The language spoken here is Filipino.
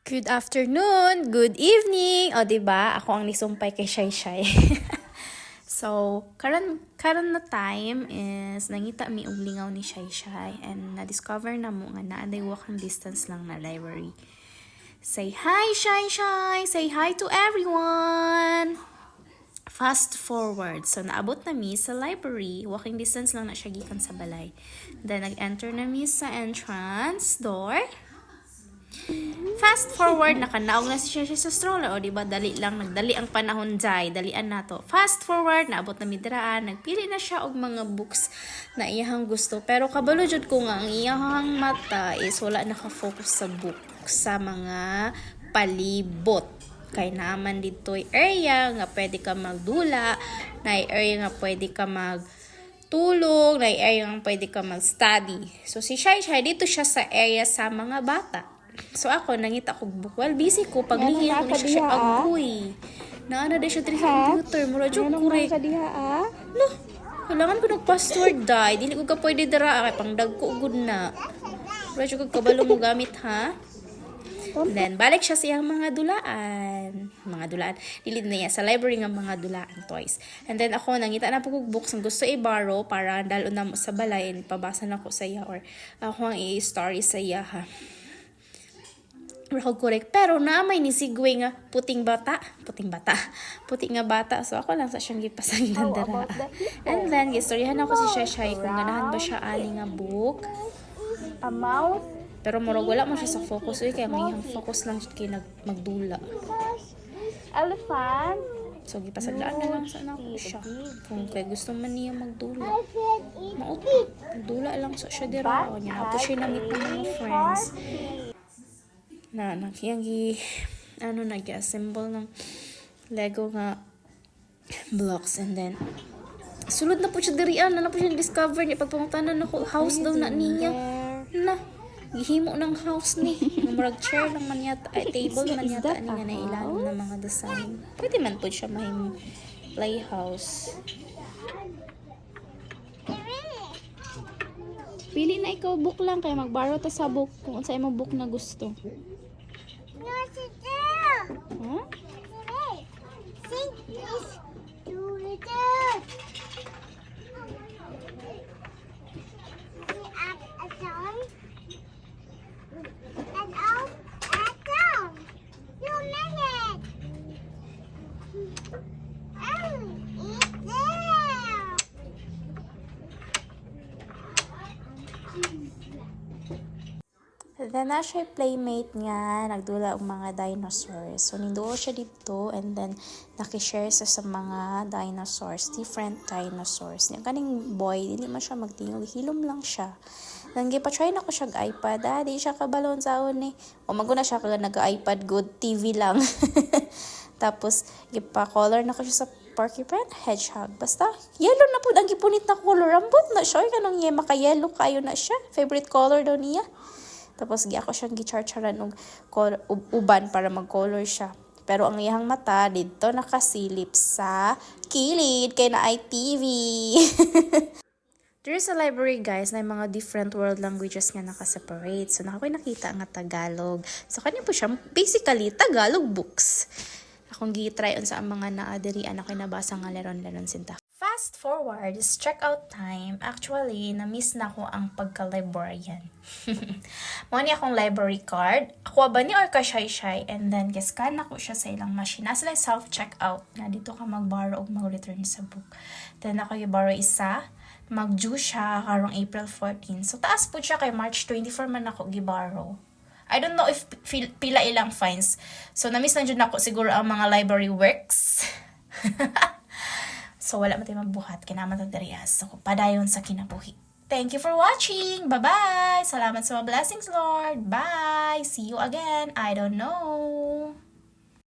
Good afternoon, good evening. O, diba? Ako ang nisumpay kay Shay Shay. So, karon na time is nangita mi og lingaw ni Shay Shay and na-discover na mo nga naaday walking distance lang na library. Say hi, Shay Shay! Say hi to everyone! Fast forward. So, naabot na mi sa library. Walking distance lang na siya gikan sa balay. Then, nag-enter na mi sa entrance door. Fast forward, nakanaog na siya sa stroller. O, diba, dali lang. Nagdali ang panahon jay. Dalian na to. Fast forward, naabot na midraan. Nagpili na siya og mga books na iyahang gusto. Pero kabalo jud ko nga, ang iyahang mata is wala nakafocus sa book. Sa mga palibot. Kay naman dito area nga pwede ka magdula. Na area nga pwede ka magtulog. Na area nga pwede ka mag-study. So, si Shay Shay, dito siya sa area sa mga bata. So ako, nangita ko book. Well, busy ko. Paglihin ko na siya agoy. Naana na siya sa computer. Mura dyan kure. No, kailangan ko nag-password die. Dili ko ka pwede dara. Kaya pangdag ko ugod na. Mura dyan ko kabalo mo gamit, ha? Then, balik siya sa iyang mga dulaan. Mga dulaan. Dili na niya sa library ng mga dulaan toys. And then ako, nangita na po kong books. Ang gusto i-borrow para dalo na mo sa balay. And pabasa na ko sa iya. Or ako ang i-story sa iya, ha? Correct. Pero naamay ni Sigwe nga puting nga bata. So ako lang sa siyang gipasanglan dara. And then gistoryahan ako si Shay Shay kung ganahan ba siya ani nga book. A mouse. Pero murag wala mo siya sa focus. Kaya may focus lang siya magdula. Elephant. So gipasaglaan na lang sa nako siya. Kung kay gusto man niya magdula. Maot. Magdula lang sa siya dira. O niya po siya namit ng mga friends. Na nag-assemble ng Lego nga blocks. And then sulod na po siya dirian na po siya discover niya pagpangutanan ako house daw na niya na gihimo ng house ni murag chair lang man yata ay table man yata ni nga na ilalim ng mga design. Pwede man po siya mahim playhouse. Pili na ikaw book lang kaya magbaro ta sa book kung unsa imong book na gusto. Huh? Then na siya playmate nga, nagdula ang mga dinosaurs. So, ninduo siya dito and then nakishare siya sa mga dinosaurs, different dinosaurs. Yung kaning boy, hindi man siya magtingog, hilom lang siya. Then, gipa-try na ko siya iPad, di siya kabalon saon eh. O maguna siya kag nag-iPad, good TV lang. Tapos, gipa-color na ko siya sa porcupine, hedgehog. Basta, yellow na po ang gipunit na color. Ambot na siya, kanong niya, maka-yellow kayo na siya. Favorite color daw niya. Tapos, ako siyang gicharcharan ng uban para mag-color siya. Pero ang iyang mata, dito nakasilip sa kilid kay na ITV. There is a library, guys, na mga different world languages nga nakaseparate. So, nakita nga Tagalog. So, kanya po siya, basically, Tagalog books. Akong gitry on sa mga naadirian ako nabasa nga leron-leron sinta. Fast forward, is checkout time. Actually, na-miss na ko ang pagka-librarian. Mo ni akong library card. Ako ba ni or ka Shay? And then, scan na ko siya sa ilang machine. Nasa lang self-checkout na dito ka mag-borrow o mag-return sa book. Then, ako i-borrow isa. Mag-due siya karong April 14. So, taas po siya kay March 24 man ako i-borrow. I don't know if pila ilang fines. So, na-miss na dyan ako siguro ang mga library works. So, wala matay magbuhat. Kinaman tadarias. So, padayon sa kinabuhi. Thank you for watching. Bye-bye. Salamat sa mga blessings, Lord. Bye. See you again. I don't know.